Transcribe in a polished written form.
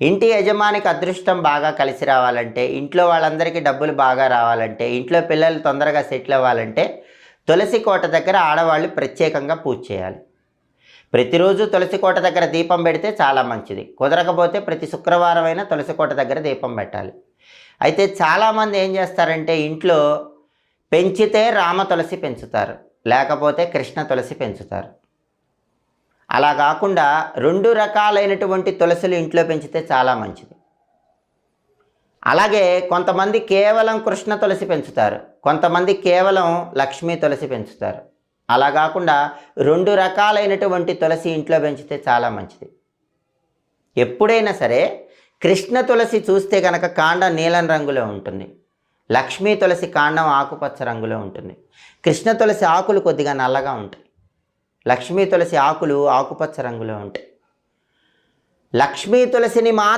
ఇంటి యజమానికి అదృష్టం బాగా కలిసి రావాలంటే, ఇంట్లో వాళ్ళందరికీ డబ్బులు బాగా రావాలంటే, ఇంట్లో పిల్లలు తొందరగా సెటిల్ అవ్వాలంటే, తులసి కోట దగ్గర ఆడవాళ్ళు ప్రత్యేకంగా పూజ చేయాలి. ప్రతిరోజు తులసి కోట దగ్గర దీపం పెడితే చాలా మంచిది. కుదరకపోతే ప్రతి శుక్రవారం అయినా తులసి కోట దగ్గర దీపం పెట్టాలి. అయితే చాలామంది ఏం చేస్తారంటే, ఇంట్లో పెంచితే రామ తులసి పెంచుతారు, లేకపోతే కృష్ణ తులసి పెంచుతారు. అలా కాకుండా 2 రకాలైనటువంటి తులసులు ఇంట్లో పెంచితే చాలా మంచిది. అలాగే కొంతమంది కేవలం కృష్ణ తులసి పెంచుతారు, కొంతమంది కేవలం లక్ష్మీ తులసి పెంచుతారు. అలా కాకుండా 2 రకాలైనటువంటి తులసి ఇంట్లో పెంచితే చాలా మంచిది. ఎప్పుడైనా సరే కృష్ణ తులసి చూస్తే కనుక కాండం నీలం రంగులో ఉంటుంది, లక్ష్మీ తులసి కాండం ఆకుపచ్చ రంగులో ఉంటుంది. కృష్ణ తులసి ఆకులు కొద్దిగా నల్లగా ఉంటాయి, లక్ష్మీ తులసి ఆకులు ఆకుపచ్చ రంగులో ఉంటాయి. లక్ష్మీ తులసిని